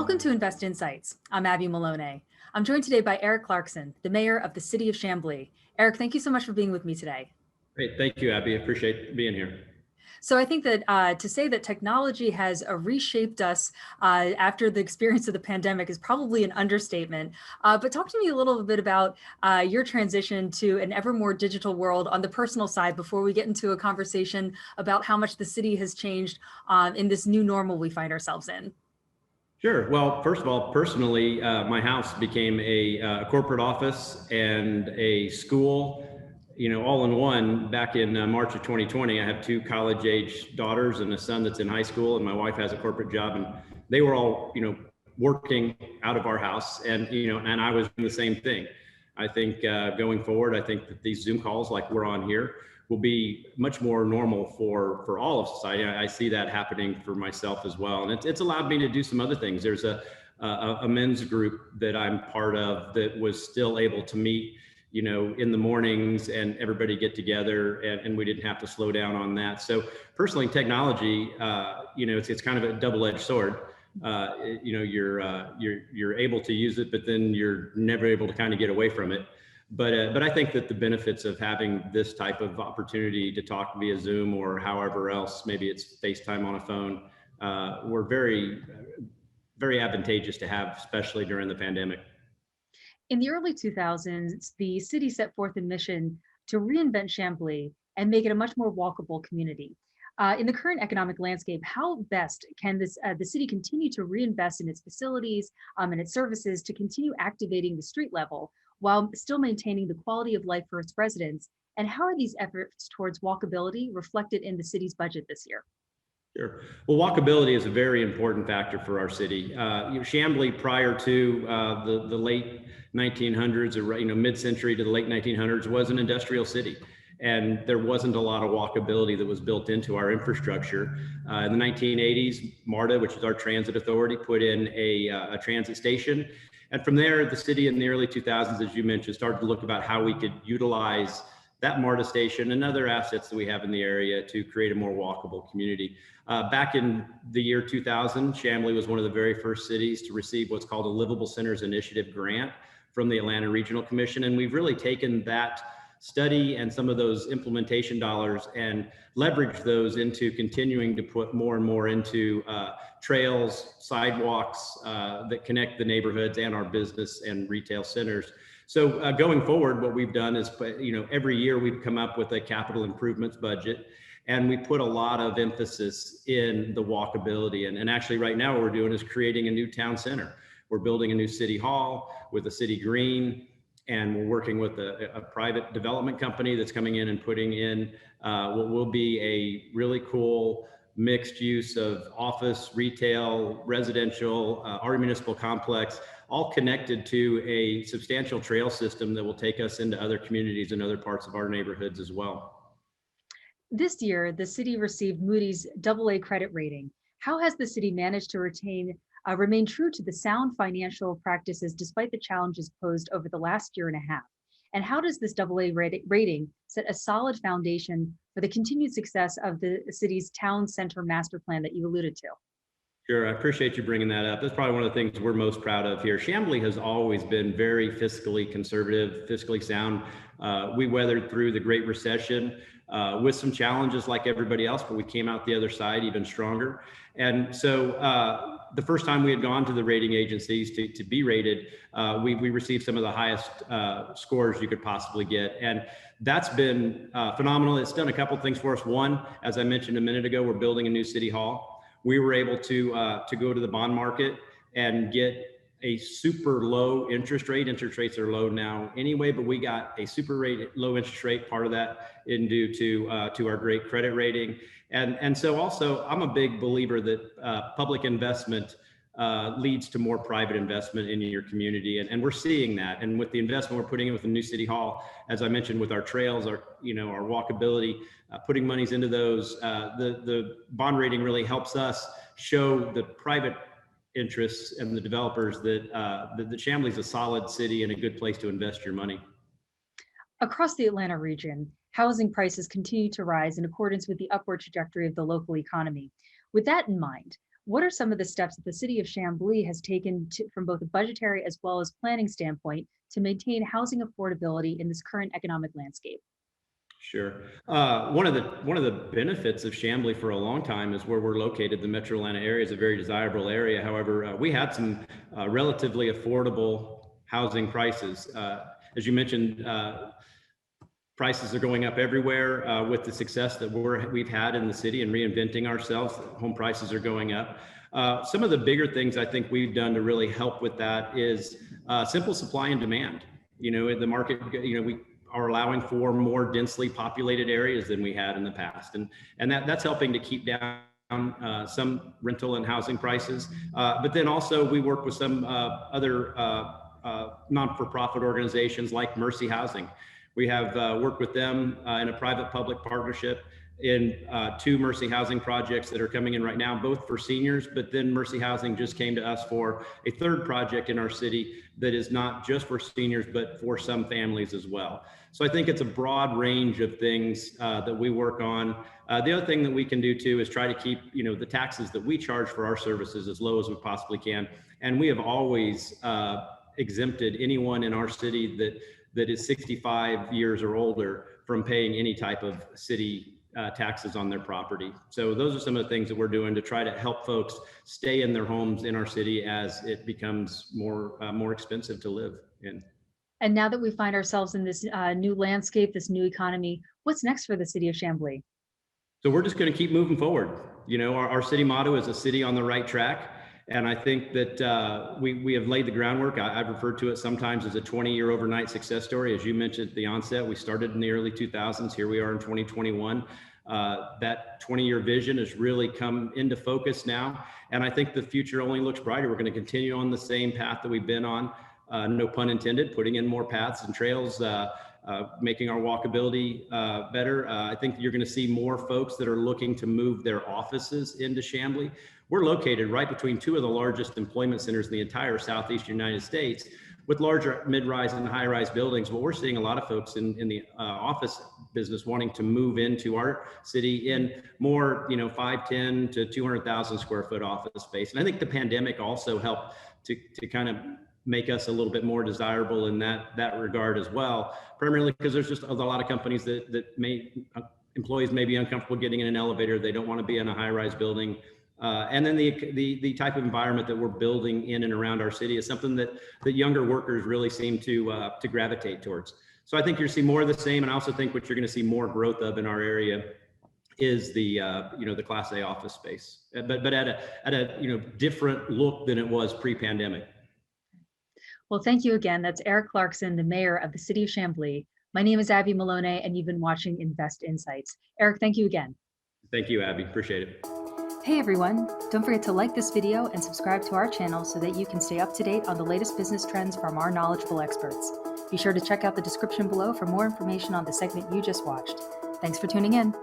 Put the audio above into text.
Welcome to Invest Insights. I'm Abby Maloney. I'm joined today by Eric Clarkson, the mayor of the City of Chamblee. Eric, thank you so much for being with me today. Great, thank you, Abby. I appreciate being here. So I think that to say that technology has reshaped us after the experience of the pandemic is probably an understatement. But talk to me a little bit about your transition to an ever more digital world on the personal side before we get into a conversation about how much the city has changed in this new normal we find ourselves in. Sure. Well, first of all, personally, my house became a corporate office and a school, all in one back in March of 2020. I have two college-age daughters and a son that's in high school, and my wife has a corporate job, and they were all, working out of our house, and I was doing the same thing. I think going forward, I think that these Zoom calls like we're on here will be much more normal for all of society. I see that happening for myself as well. And it's allowed me to do some other things. There's a men's group that I'm part of that was still able to meet, in the mornings and everybody get together, and we didn't have to slow down on that. So personally, technology, it's kind of a double-edged sword. You're able to use it, but then you're never able to kind of get away from it. But I think that the benefits of having this type of opportunity to talk via Zoom or however else, maybe it's FaceTime on a phone, were very, very advantageous to have, especially during the pandemic. In the early 2000s, the city set forth a mission to reinvent Chamblee and make it a much more walkable community. In the current economic landscape, how best can the city continue to reinvest in its facilities and its services to continue activating the street level while still maintaining the quality of life for its residents? And how are these efforts towards walkability reflected in the city's budget this year? Sure. Well, walkability is a very important factor for our city. Chamblee, prior to the late 1900s, or mid-century to the late 1900s, was an industrial city, and there wasn't a lot of walkability that was built into our infrastructure. In the 1980s, MARTA, which is our transit authority, put in a transit station. And from there, the city in the early 2000s, as you mentioned, started to look about how we could utilize that MARTA station and other assets that we have in the area to create a more walkable community. Back in the year 2000, Chamblee was one of the very first cities to receive what's called a Livable Centers Initiative grant from the Atlanta Regional Commission. And we've really taken that study and some of those implementation dollars and leverage those into continuing to put more and more into trails, sidewalks that connect the neighborhoods and our business and retail centers. So going forward, what we've done is, every year we've come up with a capital improvements budget, and we put a lot of emphasis in the walkability. And actually right now what we're doing is creating a new town center. We're building a new city hall with a city green, and we're working with a private development company that's coming in and putting in what will be a really cool mixed use of office, retail, residential, our municipal complex, all connected to a substantial trail system that will take us into other communities and other parts of our neighborhoods as well. This year, the city received Moodys Double A credit rating. How has the city managed to remain true to the sound financial practices despite the challenges posed over the last year and a half? And how does this AA rating set a solid foundation for the continued success of the city's town center master plan that you alluded to? Sure, I appreciate you bringing that up. That's probably one of the things we're most proud of here. Chamblee has always been very fiscally conservative, fiscally sound. We weathered through the Great Recession with some challenges like everybody else, but we came out the other side even stronger. And so the first time we had gone to the rating agencies to be rated, we received some of the highest scores you could possibly get. And that's been phenomenal. It's done a couple things for us. One, as I mentioned a minute ago, we're building a new city hall. We were able to go to the bond market and get a super low interest rate. Interest rates are low now anyway, but we got a super low interest rate, part of that in due to our great credit rating. And so also, I'm a big believer that public investment leads to more private investment in your community. And we're seeing that. And with the investment we're putting in with the new city hall, as I mentioned, with our trails, our walkability, putting monies into those, the bond rating really helps us show the private interests and the developers that Chamblee is a solid city and a good place to invest your money. Across the Atlanta region, housing prices continue to rise in accordance with the upward trajectory of the local economy. With that in mind, What are some of the steps that the city of Chamblee has taken from both a budgetary as well as planning standpoint to maintain housing affordability in this current economic landscape? Sure. One of the benefits of Chamblee for a long time is where we're located. The Metro Atlanta area is a very desirable area. However, we had some relatively affordable housing prices. As you mentioned, prices are going up everywhere with the success that we've had in the city and reinventing ourselves. Home prices are going up. Some of the bigger things I think we've done to really help with that is simple supply and demand. In the market, we are allowing for more densely populated areas than we had in the past, and that's helping to keep down some rental and housing prices. But then also we work with some other non-for-profit organizations like Mercy Housing. We have worked with them in a private-public partnership in 2 Mercy Housing projects that are coming in right now, both for seniors, but then Mercy Housing just came to us for a 3rd project in our city that is not just for seniors, but for some families as well. So I think it's a broad range of things that we work on. The other thing that we can do too is try to keep the taxes that we charge for our services as low as we possibly can. And we have always exempted anyone in our city that is 65 years or older from paying any type of city taxes on their property. So those are some of the things that we're doing to try to help folks stay in their homes in our city as it becomes more expensive to live in. And now that we find ourselves in this new landscape, this new economy, what's next for the city of Chamblee? So we're just going to keep moving forward. Our city motto is a city on the right track. And I think that we have laid the groundwork. I've referred to it sometimes as a 20-year overnight success story. As you mentioned at the onset, we started in the early 2000s. Here we are in 2021. That 20-year vision has really come into focus now. And I think the future only looks brighter. We're going to continue on the same path that we've been on, no pun intended, putting in more paths and trails, making our walkability better. I think you're going to see more folks that are looking to move their offices into Chamblee. We're located right between 2 of the largest employment centers in the entire Southeastern United States, with larger mid-rise and high-rise buildings. But we're seeing a lot of folks in the office business wanting to move into our city in more, 510 to 200,000 square foot office space. And I think the pandemic also helped to kind of make us a little bit more desirable in that regard as well, primarily because there's just a lot of companies that employees may be uncomfortable getting in an elevator. They don't want to be in a high-rise building. And then the type of environment that we're building in and around our city is something that younger workers really seem to gravitate towards. So I think you'll see more of the same. And I also think what you're going to see more growth of in our area is the Class A office space, but at a different look than it was pre-pandemic. Well, thank you again. That's Eric Clarkson, the mayor of the city of Chamblee. My name is Abby Maloney, and you've been watching Invest Insights. Eric, thank you again. Thank you, Abby. Appreciate it. Hey everyone, don't forget to like this video and subscribe to our channel so that you can stay up to date on the latest business trends from our knowledgeable experts. Be sure to check out the description below for more information on the segment you just watched. Thanks for tuning in.